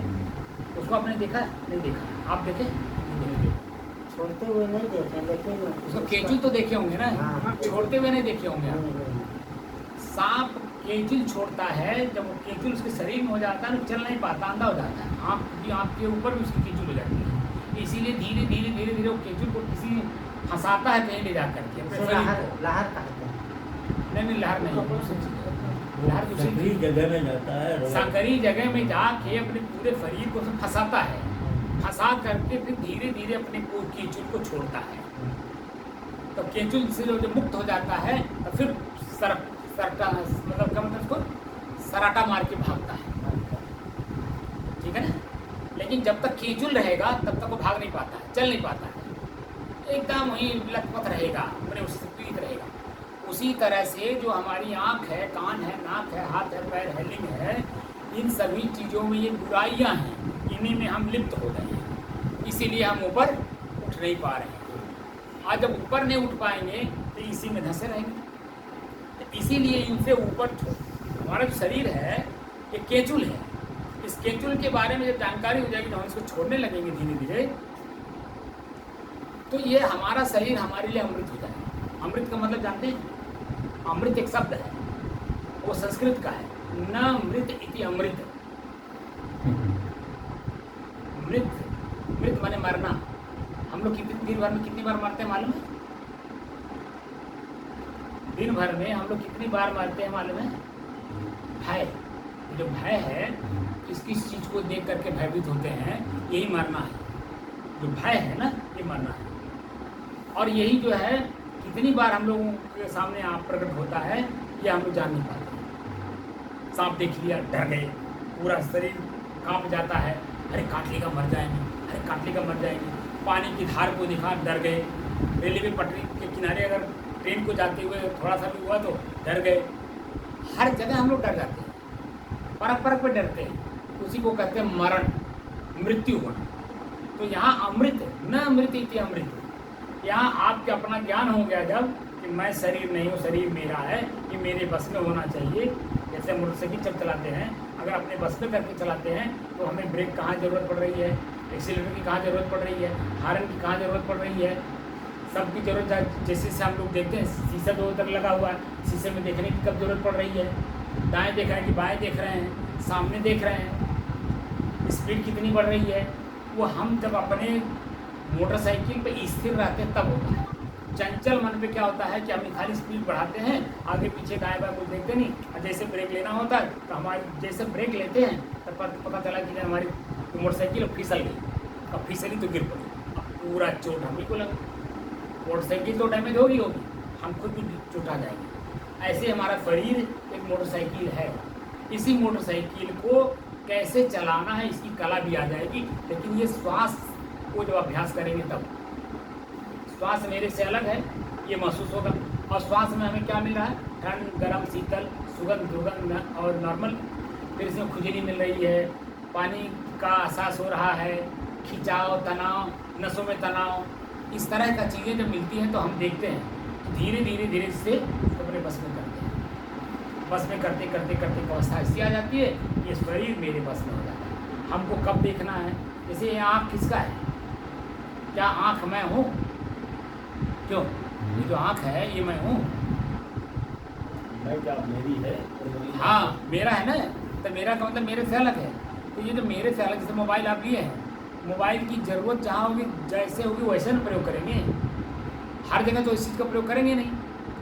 उसको आपने देखा नहीं देखा? आप देखे? नहीं देखे? छोड़ते हुए नहीं देखे, लेकिन उसको केचुल तो देखे होंगे ना, हाँ। छोड़ते हुए नहीं देखे होंगे आप। सांप केचुल छोड़ता है, जब वो केचुल उसके शरीर में हो जाता है, चल नहीं पाता, अंधा हो जाता है, आँख के ऊपर भी उसकी केचुल हो जाती है। इसीलिए धीरे धीरे धीरे धीरे वो केचुल को किसी फंसाता है कहीं ले जा करके अपने शरीर को। लहर कहते हैं। नहीं लहर नहीं, लहर दूसरी जगह में जाता है, संकरी जगह में जाके अपने पूरे शरीर को फंसाता है, फंसा करके फिर धीरे धीरे अपने को केचुल को छोड़ता है। तो केचुल से जो मुक्त हो जाता है तो फिर सरटा मतलब क्या मतलब उसको सराटा मार के भागता है, ठीक है ना। लेकिन जब तक केचुल रहेगा तब तक वो भाग नहीं पाता है, चल नहीं पाता है, एकदम वहीं लटपट रहेगा, अपने उससे पीड़ित रहेगा। उसी तरह से जो हमारी आँख है, कान है, नाक है, हाथ है, पैर है, लिंग है, इन सभी चीज़ों में ये बुराइयां हैं, इन्हीं में हम लिप्त हो गए हैं, इसीलिए हम ऊपर उठ नहीं पा रहे हैं। आज जब ऊपर नहीं उठ पाएंगे तो इसी में धंसे रहेंगे। तो इसीलिए इनसे ऊपर हमारा जो शरीर है ये केचुल है। इस केचुल के बारे में जब जानकारी हो जाएगी तो हम इसको छोड़ने लगेंगे धीरे धीरे, तो ये हमारा शरीर हमारे लिए अमृत हो जाएगा। अमृत का मतलब जानते हैं? अमृत एक शब्द है, वो संस्कृत का है, न मृत इति अमृत। मृत मृत माने मरना। हम लोग दिन भर में कितनी बार मरते हैं मालूम है? दिन भर में हम लोग कितनी बार मरते हैं मालूम है? भय, जो भय है, किस चीज़ को देख करके भयभीत होते हैं, यही मरना है। जो भय है ना, ये मरना है। और यही जो है कितनी बार हम लोगों के सामने आप प्रकट होता है, ये हम लोग जान नहीं पाते। सांप देख लिया, डर गए, पूरा शरीर कांप जाता है, अरे काट लेगा मर जाएंगे, अरे काट लेगा मर जाएंगे। पानी की धार को देखा, डर गए। रेलवे पटरी के किनारे अगर ट्रेन को जाते हुए थोड़ा सा भी हुआ तो डर गए। हर जगह हम लोग डर जाते हैं, परख पे डरते हैं। उसी को कहते हैं मरण, मृत्यु होना। तो यहाँ अमृत, न अमृत इति अमृत, यहाँ आपके अपना ज्ञान हो गया जब कि मैं शरीर नहीं हूँ, शरीर मेरा है, ये मेरे बस में होना चाहिए। जैसे मोटरसाइकिल जब चलाते हैं, अगर अपने बस में करके चलाते हैं तो हमें ब्रेक कहाँ ज़रूरत पड़ रही है, एक्सीलरेटर की कहाँ ज़रूरत पड़ रही है, हार्न की कहाँ ज़रूरत पड़ रही है, सबकी ज़रूरत है। जैसे से हम लोग देखते हैं, शीशा जो उधर लगा हुआ है, शीशे में देखने की कब ज़रूरत पड़ रही है, दाएँ देख रहे हैं कि बाएँ देख रहे हैं, सामने देख रहे हैं, स्पीड कितनी बढ़ रही है, वो हम जब अपने मोटरसाइकिल पे स्थिर रहते हैं तब होता है। चंचल मन पे क्या होता है कि हम खाली स्पीड बढ़ाते हैं, आगे पीछे दाएं बाएं कुछ देखते नहीं, और जैसे ब्रेक लेना होता है तो हमारे जैसे ब्रेक लेते हैं तो पता चला कि हमारी मोटरसाइकिल फिसल गई, अब फिसली तो गिर पड़ी, अब पूरा चोट हमें को लगा। मोटरसाइकिल तो डैमेज होगी, हम खुद भी चोटा जाएंगे। ऐसे हमारा शरीर एक मोटरसाइकिल है, इसी मोटरसाइकिल को कैसे चलाना है इसकी कला भी आ जाएगी। लेकिन ये श्वास को जब अभ्यास करेंगे तब, श्वास मेरे से अलग है ये महसूस होगा। और श्वास में हमें क्या मिल रहा है, ठंड, गर्म, शीतल, सुगंध, दुर्गंध और नॉर्मल। फिर इसमें खुजली मिल रही है, पानी का एहसास हो रहा है, खिंचाव, तनाव, नसों में तनाव, इस तरह का चीज़ें जब मिलती हैं तो हम देखते हैं धीरे धीरे धीरे से अपने बस में करते हैं। बस में करते करते करते एक अवस्था ऐसी आ जाती है ये शरीर मेरे बस में हो जाता है। हमको कब देखना है, जैसे ये आँख किसका है, क्या आँख मैं हूँ? क्यों, ये जो आँख है ये मैं हूँ? मैं क्या मेरी है? हाँ मेरा है ना, तो मेरा का मतलब मेरे से अलग है। तो ये जो मेरे से अलग, जैसे मोबाइल आप लिए हैं, मोबाइल की ज़रूरत जहाँ होगी जैसे होगी वैसे ना प्रयोग करेंगे। हर जगह तो इस चीज़ का प्रयोग करेंगे नहीं।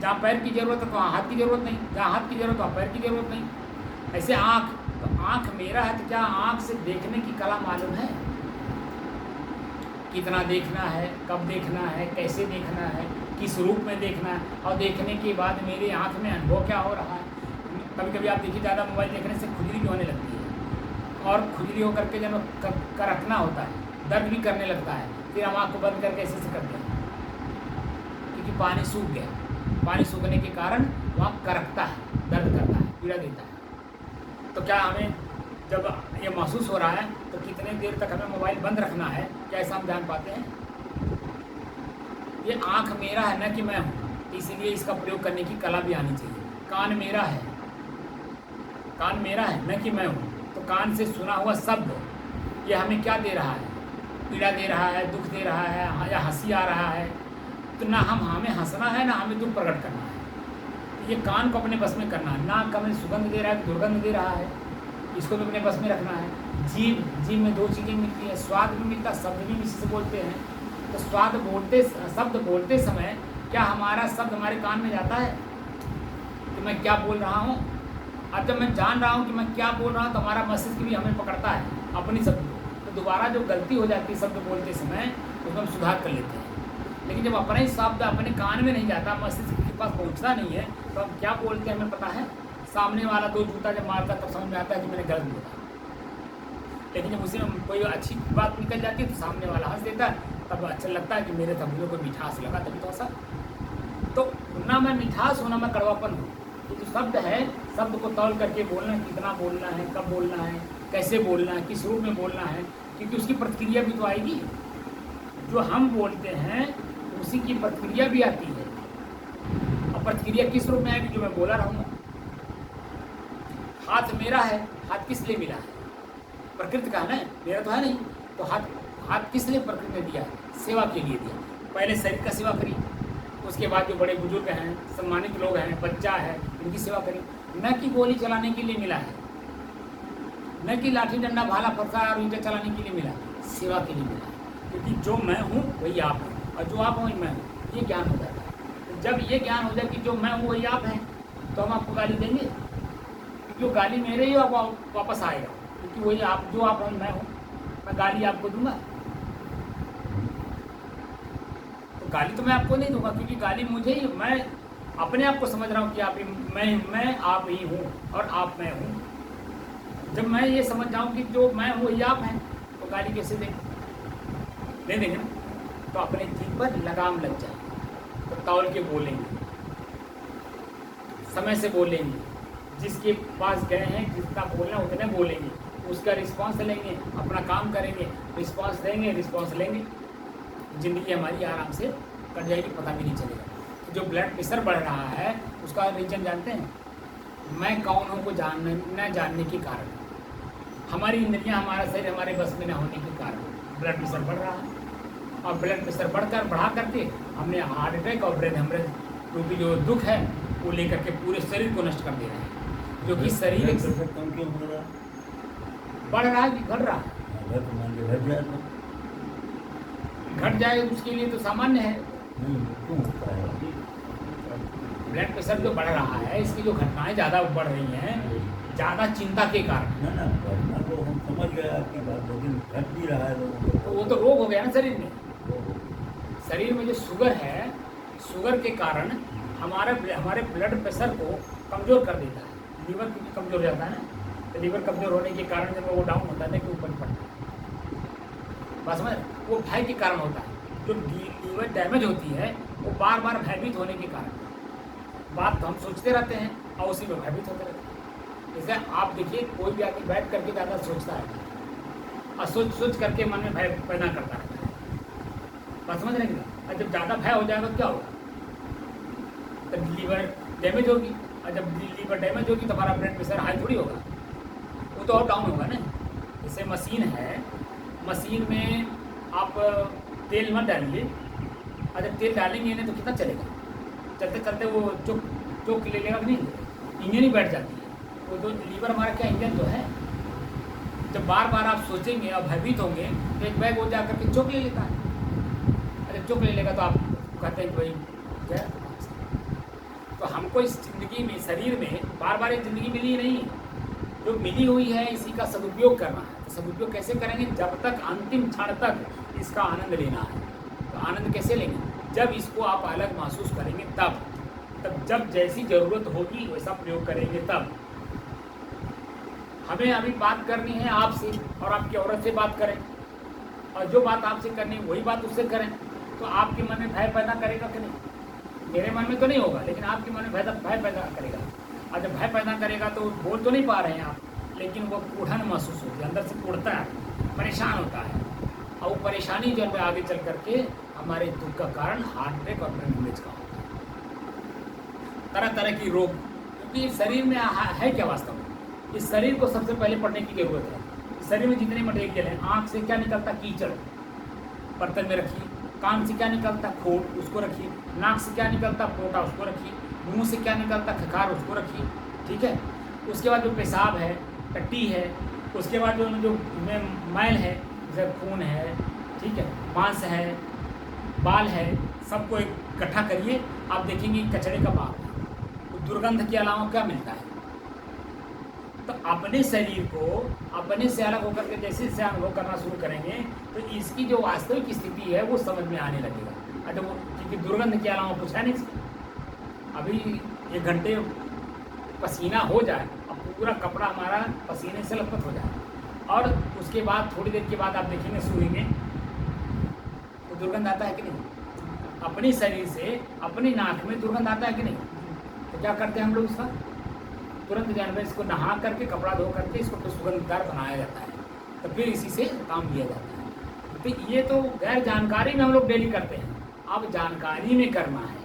जहाँ पैर की ज़रूरत है तो वहाँ हाथ की ज़रूरत नहीं, जहाँ हाथ की ज़रूरत है वहाँ पैर की ज़रूरत नहीं। ऐसे आँख, तो आँख मेरा है तो क्या आँख से देखने की कला मालूम है? कितना देखना है, कब देखना है, कैसे देखना है, किस रूप में देखना है, और देखने के बाद मेरी आँख में अनुभव क्या हो रहा है। कभी कभी आप देखिए ज़्यादा मोबाइल देखने से खुजली भी होने लगती है, और खुजली होकर के जब करकना होता है, दर्द भी करने लगता है। फिर हम आँख को बंद करके ऐसे करते हैं क्योंकि पानी सूख गया, पानी सूखने के कारण वहाँ करकता है, दर्द करता है, पीड़ा देता है। तो क्या हमें जब ये महसूस हो रहा है तो कितने देर तक हमें मोबाइल बंद रखना है, क्या ऐसा हम जान पाते हैं? ये आँख मेरा है ना कि मैं हूँ, इसीलिए इसका प्रयोग करने की कला भी आनी चाहिए। कान मेरा है, कान मेरा है न कि मैं हूँ, तो कान से सुना हुआ शब्द ये हमें क्या दे रहा है, पीड़ा दे रहा है, दुख दे रहा है, या हंसी आ रहा है। तो ना हमें हंसना है ना हमें दुख प्रकट करना है। तो ये कान को अपने बस में करना है। नाक हमें सुगंध दे रहा है, दुर्गंध दे रहा है, इसको भी अपने बस में रखना है। जीभ में दो चीज़ें मिलती है, स्वाद भी मिलता है, शब्द भी इसी से बोलते हैं। तो स्वाद बोलते, शब्द बोलते समय क्या हमारा शब्द हमारे कान में जाता है कि मैं क्या बोल रहा हूँ? अब जब मैं जान रहा हूँ कि मैं क्या बोल रहा हूँ तो हमारा मस्तिष्क भी हमें पकड़ता है अपनी शब्द को। तो दोबारा जो गलती हो जाती है शब्द बोलते समय उसमें हम सुधार कर लेते हैं। लेकिन जब अपना ही शब्द अपने कान में नहीं जाता, मस्तिष्क के पास पहुँचता नहीं है, तो हम क्या बोलते हैं हमें पता है। सामने वाला दो जूता जब मारता तब समझ में आता है कि मैंने गलत बोला। लेकिन जब उसी में कोई अच्छी बात निकल जाती है तो सामने वाला हंस देता है, तब अच्छा लगता है कि मेरे शब्दों को मिठास लगा, तभी तो ऐसा। तो ना मैं मिठास हूँ ना मैं कड़वापन हूँ। ये जो शब्द है, शब्द को तौल करके बोलना, कितना बोलना है, कब बोलना है, कैसे बोलना है, किस रूप में बोलना है, क्योंकि उसकी प्रतिक्रिया भी तो आएगी। जो हम बोलते हैं उसी की प्रतिक्रिया भी आती है। और प्रतिक्रिया किस रूप में आएगी? जो मैं बोला रहूँगा। हाथ मेरा है, हाथ किस लिए मिला है? प्रकृति का है ना, मेरा तो है नहीं। तो हाथ किस लिए प्रकृति ने दिया? सेवा के लिए दिया। पहले शरीर का सेवा करिए, उसके बाद जो बड़े बुजुर्ग हैं, सम्मानित लोग हैं, बच्चा है, उनकी सेवा करिए। न कि गोली चलाने के लिए मिला है, न कि लाठी डंडा भाला फरसा और ईंटें चलाने के लिए मिला, सेवा के लिए मिला है। क्योंकि जो मैं हूँ वही आप हैं, और जो आप हैं वही मैं हूँ। ये ज्ञान हो जाता है। तो जब ये ज्ञान हो जाए कि जो मैं हूँ वही आप हैं, तो हम आपको गाली देंगे? जो गाली मेरे ही वापस आएगा, क्योंकि वही आप, जो आप हैं मैं हूँ। मैं गाली आपको दूंगा? तो गाली तो मैं आपको नहीं दूंगा, क्योंकि गाली मुझे ही, मैं अपने आप को समझ रहा हूँ कि आप ही मैं आप ही हूँ और आप मैं हूँ। जब मैं ये समझ जाऊँ कि जो मैं हूँ वही आप हैं, तो गाली कैसे देंगे? नहीं देंगे ना। तो अपने जीभ पर लगाम लग जाए, तो तौल के बोलेंगे, समय से बोलेंगे। जिसके पास गए हैं जितना बोलना उतने बोलेंगे, उसका रिस्पांस लेंगे, अपना काम करेंगे, रिस्पांस देंगे, रिस्पांस लेंगे, ज़िंदगी हमारी आराम से कट जाएगी, पता भी नहीं चलेगा। जो ब्लड प्रेशर बढ़ रहा है उसका रीजन जानते हैं? मैं कौन हूँ को न जानने के कारण, हमारी इंद्रियाँ, हमारा शरीर हमारे बस में न होने के कारण ब्लड प्रेशर बढ़ रहा है। और ब्लड प्रेशर बढ़ा करके हमने हार्ट अटैक और ब्रेन हेमरेज रूपी जो दुख है वो लेकर के पूरे शरीर को नष्ट कर दे रहे हैं। जो कि शरीर कम क्यों हो रहा है? बढ़ रहा है कि घट रहा है? घट जाए उसके लिए तो सामान्य है। नहीं क्यों होता है? ब्लड प्रेशर जो बढ़ रहा है, इसकी जो घटनाएं ज़्यादा बढ़ रही हैं, ज़्यादा चिंता के कारण। ना बढ़ना तो हम समझ गए आपकी बात, लेकिन घट भी रहा है लोगों तो वो तो रोग हो गया ना शरीर में। को। शरीर में जो शुगर है, शुगर के कारण हमारे ब्लड प्रेशर को कमज़ोर कर देता है। लीवर भी कमज़ोर हो जाता है ना, तो लीवर कमज़ोर होने के कारण जब वो डाउन होता है कि ऊपर पड़ता है, बस समझ, वो भय के कारण होता है। जो लीवर डैमेज होती है वो बार बार भयभीत होने के कारण। बात तो हम सोचते रहते हैं और उसी में भयभीत होते रहते हैं। जैसे आप देखिए, कोई भी आदमी बैठ करके ज़्यादा सोचता है और सोच करके मन में भय पैदा करता रहता है। बात समझ रहे हैं क्या? और जब ज़्यादा भय हो जाएगा तो क्या होगा? तब लीवर डैमेज होगी, और जब लीवर डैमेज होगी तो हमारा ब्लड प्रेशर हाई थोड़ी होगा, वो तो और डाउन होगा ना। जैसे मशीन है, मशीन में आप तेल मत डालिए, और जब तेल डालेंगे नहीं तो कितना चलेगा? चलते चलते वो चोक ले लेगा कि नहीं? इंजन ही बैठ जाती है। वो तो लीवर हमारा क्या इंजन तो है। जब बार बार आप सोचेंगे और भयभीत होंगे तो एक बैग वो जा करके चोक ले लेता है। अरे चोक ले लेगा तो आप कहते हैं कि भाई क्या? तो हमको इस ज़िंदगी में, शरीर में बार बार एक ज़िंदगी मिली नहीं, जो मिली हुई है इसी का सदुपयोग करना है। तो सदुपयोग कैसे करेंगे? जब तक अंतिम क्षण तक इसका आनंद लेना है। तो आनंद कैसे लेंगे? जब इसको आप अलग महसूस करेंगे तब जब जैसी ज़रूरत होगी वैसा प्रयोग करेंगे तब। हमें अभी बात करनी है आपसे, और आपकी औरत से बात करें, और जो बात आपसे करनी है वही बात उससे करें, तो आपके मन में भय पैदा करेगा कि नहीं? मेरे मन में तो नहीं होगा, लेकिन आपके मन में भय पैदा करेगा। और जब भय पैदा करेगा तो बोल तो नहीं पा रहे हैं आप, लेकिन वो कूढ़न महसूस होती है, अंदर से कूढ़ता है, परेशान होता है, और वो परेशानी जो है आगे चल करके हमारे दुख का कारण हार्ट अटैक और ब्रेन हेमरेज का होता है। तरह तरह की रोग, क्योंकि शरीर में है क्या वास्तव में? इस शरीर को सबसे पहले पढ़ने की जरूरत है। इस शरीर में जितने मटेरियल हैं, आँख से क्या निकलता? कीचड़, बर्तन में रखिए। कान से क्या निकलता? खोट, उसको रखिए। नाक से क्या निकलता? पोटा, उसको रखिए। मुंह से क्या निकलता? खकार, उसको रखिए। ठीक है। उसके बाद जो पेशाब है, टट्टी है, उसके बाद जो मैल है, जैसे खून है, ठीक है, मांस है, बाल है, सबको इकट्ठा करिए। आप देखेंगे कचरे का बाग है। तो दुर्गंध के अलावा क्या मिलता है? तो अपने शरीर को अपने से अलग होकर के जैसे से अनुभव करना शुरू करेंगे तो इसकी जो वास्तविक स्थिति है वो समझ में आने लगेगा। अच्छा, वो क्योंकि दुर्गंध के अलावा कुछ है नहीं। अभी 1 घंटे पसीना हो जाए, अब पूरा कपड़ा हमारा पसीने से लथपथ हो जाए, और उसके बाद थोड़ी देर के बाद आप देखेंगे सूंघेंगे तो दुर्गंध आता है कि नहीं? अपने शरीर से अपनी नाक में दुर्गंध आता है कि नहीं? तो क्या करते हैं हम लोग? उसका तुरंत जानवर इसको नहा करके, कपड़ा धो करके इसको फिर सुगंधदार बनाया जाता है, तो फिर इसी से काम लिया जाता है। तो ये तो गैर जानकारी में हम लोग डेली करते हैं, अब जानकारी में करना है।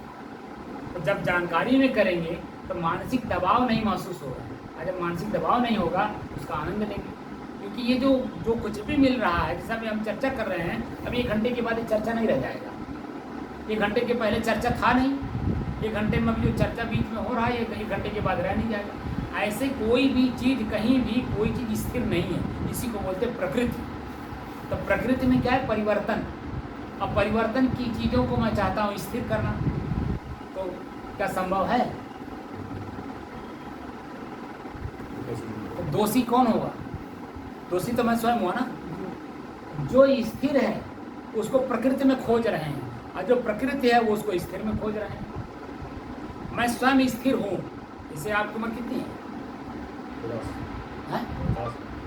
तो जब जानकारी में करेंगे तो मानसिक दबाव नहीं महसूस होगा, और जब मानसिक दबाव नहीं होगा उसका आनंद लेंगे। क्योंकि ये जो कुछ भी मिल रहा है, जैसा अभी हम चर्चा कर रहे हैं, अभी 1 घंटे के बाद ये चर्चा नहीं रह जाएगा। 1 घंटे के पहले चर्चा था नहीं, 1 घंटे में अभी जो चर्चा बीच में हो रहा है, 1 घंटे के बाद रह नहीं जाएगा। ऐसे कोई भी चीज़, कहीं भी कोई चीज़ स्थिर नहीं है, इसी को बोलते हैं प्रकृति। तो प्रकृति में क्या है? परिवर्तन। अब परिवर्तन की चीज़ों को मैं चाहता हूँ स्थिर करना, तो क्या संभव है? तो दोषी कौन होगा? दोषी तो मैं स्वयं हुआ ना। जो स्थिर है उसको प्रकृति में खोज रहे हैं, और जो प्रकृति है वो उसको स्थिर में खोज रहे हैं। मैं स्वयं स्थिर हूँ। इसे आपकी उम्र कितनी है?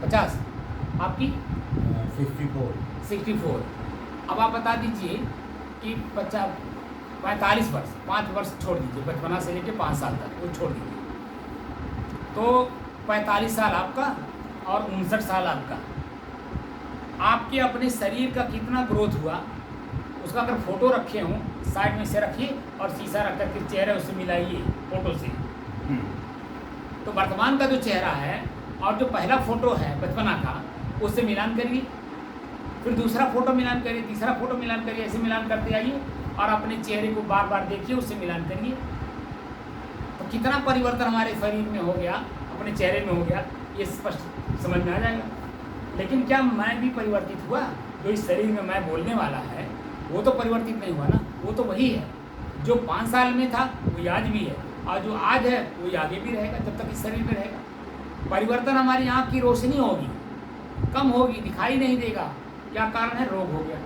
50। आपकी 64। अब आप बता दीजिए कि 45 वर्ष, 5 वर्ष छोड़ दीजिए, बचपना से लेकर 5 साल तक वो छोड़ दीजिए, तो 45 साल आपका और 59 साल आपका। आपके अपने शरीर का कितना ग्रोथ हुआ उसका अगर फोटो रखे हों, साइड में से रखिए और शीशा रख करके चेहरे उससे मिलाइए फोटो से। तो वर्तमान का जो चेहरा है और जो पहला फोटो है बचपना का, उससे मिलान करिए, फिर दूसरा फोटो मिलान करिए, तीसरा फोटो मिलान करिए, ऐसे मिलान करते आइए और अपने चेहरे को बार बार देखिए, उससे मिलान करिए। तो कितना परिवर्तन हमारे शरीर में हो गया, अपने चेहरे में हो गया, ये स्पष्ट समझ में आ जाएगा। लेकिन क्या मैं भी परिवर्तित हुआ? जो इस शरीर में मैं बोलने वाला है, वो तो परिवर्तित नहीं हुआ ना, वो तो वही है जो 5 साल में था वही आज भी है, और जो आज है वही आगे भी रहेगा जब तक इस शरीर में रहेगा। परिवर्तन हमारी आँख की रोशनी होगी, कम होगी, दिखाई नहीं देगा। क्या कारण है? रोग हो गया,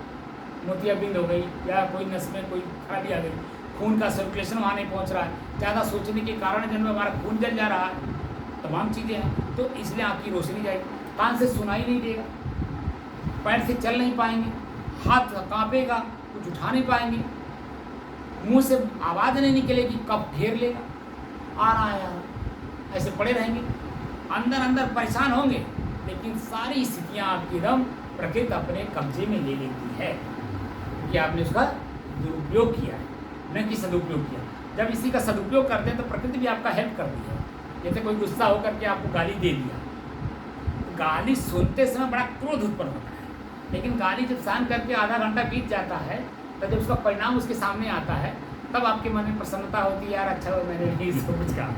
मोतियाबिंद हो गई, या कोई नस में कोई खराबी आ गई, खून का सर्कुलेशन वहाँ नहीं पहुँच रहा है, ज़्यादा सोचने के कारण जिनमें हमारा खून जल जा रहा है, तमाम चीज़ें हैं। तो इसलिए आँख की रोशनी जाएगी, कान से सुनाई नहीं देगा, पैर से चल नहीं पाएंगे, हाथ कांपेगा, कुछ उठा नहीं पाएंगे, मुंह से आवाज़ नहीं निकलेगी, कफ घेर लेगा, आ रहा है यार, ऐसे पड़े रहेंगे, अंदर अंदर परेशान होंगे। लेकिन सारी स्थितियाँ आपकी एकदम प्रकृति अपने कब्जे में ले लेती है कि आपने उसका दुरुपयोग किया है, न कि सदुपयोग किया। जब इसी का सदुपयोग करते हैं तो प्रकृति भी आपका हेल्प करती है। जैसे कोई गुस्सा होकर के आपको गाली दे दिया, गाली सुनते समय बड़ा क्रोध उत्पन्न होता है, लेकिन गाली जब सहन करके आधा घंटा बीत जाता है तो जब उसका परिणाम उसके सामने आता है तब आपके मन में प्रसन्नता होती है, यार अच्छा हो मैंने नहीं सब कुछ कहा।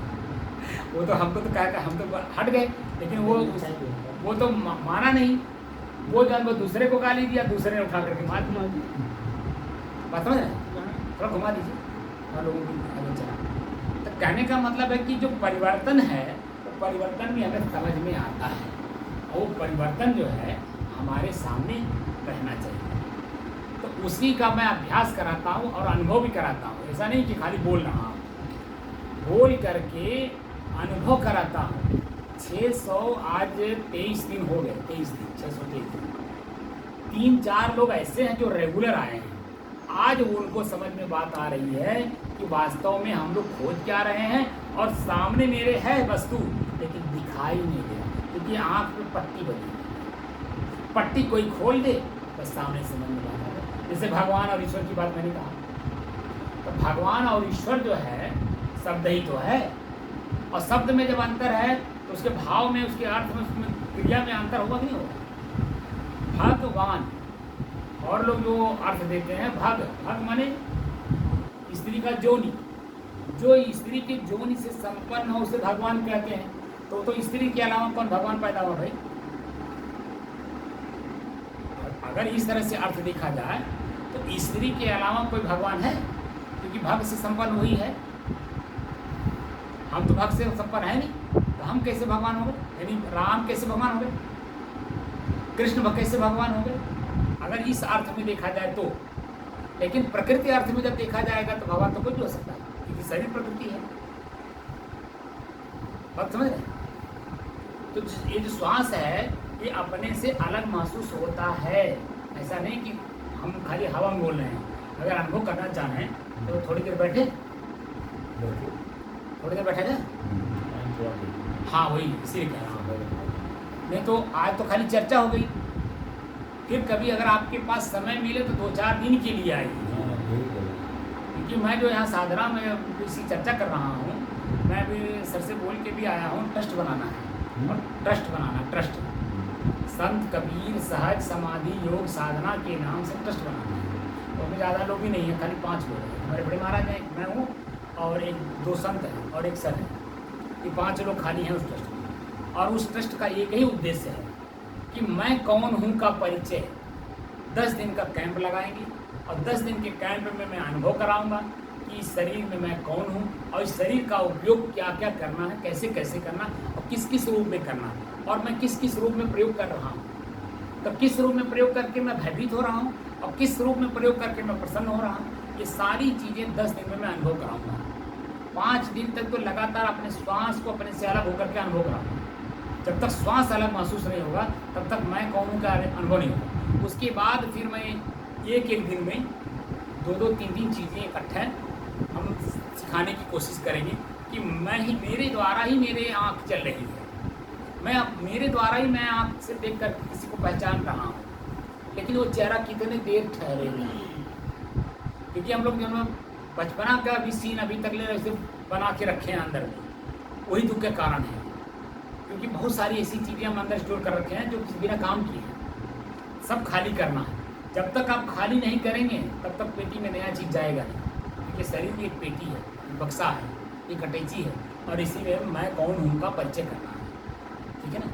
वो तो हमको तो कहा, हम तो हट गए, लेकिन वो तो माना नहीं, वो जब वो दूसरे को गाली दिया, दूसरे ने उठा करके मार दिया। बात समझ रहे? थोड़ा घुमा दीजिए और लोगों की आगे चला। तो कहने का मतलब है कि जो परिवर्तन है वो परिवर्तन भी हमें समझ में आता है, और वो परिवर्तन जो है हमारे सामने रहना चाहिए। तो उसी का मैं अभ्यास कराता हूँ और अनुभव भी कराता हूँ। ऐसा नहीं कि खाली बोल रहा हूँ, बोल करके अनुभव कराता हूँ। 600 आज 23 दिन हो गए, 23 दिन, 623 दिन। 3-4 लोग ऐसे हैं जो रेगुलर आए हैं, आज उनको समझ में बात आ रही है कि वास्तव में हम लोग खोज क्या रहे हैं, और सामने मेरे है वस्तु लेकिन दिखाई नहीं दे रहा, क्योंकि आँख में पट्टी बनी है। पट्टी कोई खोल दे बस सामने समझ में बात आ जाए। जैसे भगवान और ईश्वर की बात मैंने कहा, तो भगवान और ईश्वर जो है शब्द ही तो है, और शब्द में जब अंतर है तो उसके भाव में, उसके अर्थ में, उसमें क्रिया में अंतर होगा कि नहीं होगा? भगवान, और लोग जो अर्थ देते हैं भग माने स्त्री का जोनी, जो स्त्री के जोनी से संपन्न हो उसे भगवान कहते हैं। तो स्त्री के अलावा कौन भगवान पैदा हुआ भाई? अगर इस तरह से अर्थ देखा जाए तो स्त्री के अलावा कोई भगवान है? क्योंकि भग से संपन्न हुई है, हम तो भग से संपन्न है नहीं, तो हम कैसे भगवान हो गए? यानी राम कैसे भगवान हो गए? कृष्ण कैसे भगवान हो गए? अगर इस अर्थ में देखा जाए तो। लेकिन प्रकृति अर्थ में जब देखा जाएगा तो भगवान तो कुछ भी हो सकता है, क्योंकि शरीर प्रकृति है। बात समझ रहे? तो ये जो श्वास है ये अपने से अलग महसूस होता है। ऐसा नहीं कि हम खाली हवा में बोल रहे हैं। अगर अनुभव करना चाहें तो थोड़ी देर बैठे, थोड़ी देर बैठा जाए। हाँ वही इसी कह रहा हूँ। नहीं तो आज तो खाली चर्चा हो गई, फिर कभी अगर आपके पास समय मिले तो 2-4 दिन के लिए आइए, क्योंकि मैं जो यहाँ साधना में इसी चर्चा कर रहा हूँ, मैं भी सर से बोल के भी आया हूँ, ट्रस्ट बनाना है। और ट्रस्ट बनाना, ट्रस्ट संत कबीर सहज समाधि योग साधना के नाम से ट्रस्ट बनाना है। तो हमें ज़्यादा लोग भी नहीं है, खाली 5 लोग हैं। हमारे बड़े महाराज हैं, मैं हूँ, और 2 संत हैं और 1 सर है। ये 5 लोग खाली हैं उस ट्रस्ट में। और उस ट्रस्ट का एक ही उद्देश्य है कि मैं कौन हूँ का परिचय। 10 दिन का कैंप लगाएंगे, और 10 दिन के कैंप में मैं अनुभव कराऊंगा कि इस शरीर में मैं कौन हूँ, और इस शरीर का उपयोग क्या क्या करना है, कैसे कैसे करना, और किस किस रूप में करना, और मैं किस किस रूप में प्रयोग कर रहा हूँ। तो किस रूप में प्रयोग करके मैं भयभीत हो रहा हूँ, और किस रूप में प्रयोग करके मैं प्रसन्न हो रहा हूँ, ये सारी चीज़ें 10 दिन में मैं अनुभव कराऊंगा। 5 दिन तक तो लगातार अपने श्वास को अपने से अलग होकर के अनुभव कराऊंगा। जब तक श्वास अलग महसूस नहीं होगा तब तक मैं कौन हूँ का अनुभव नहीं होगा। उसके बाद फिर मैं एक दिन में 2-2, 3-3 चीज़ें इकट्ठे हम सिखाने की कोशिश करेंगे कि मैं ही, मेरे द्वारा ही मेरे आँख चल रही है, मेरे द्वारा ही मैं आँख से देख कर किसी को पहचान रहा हूँ। लेकिन वो चेहरा कितने देर ठहरेगा, क्योंकि हम लोग जो बचपना का भी सीन अभी तक ले बना के रखे हैं अंदर में, वही दुख के कारण है। क्योंकि बहुत सारी ऐसी चीज़ें हम अंदर स्टोर कर रखे हैं जो किसी बिना काम किए हैं। सब खाली करना है। जब तक आप खाली नहीं करेंगे तब तक पेटी में नया चीज़ जाएगा नहीं। क्योंकि शरीर भी एक पेटी है, एक बक्सा है, एक अटैची है, और इसी में मैं कौन हूँ का परिचय करना है। ठीक है ना?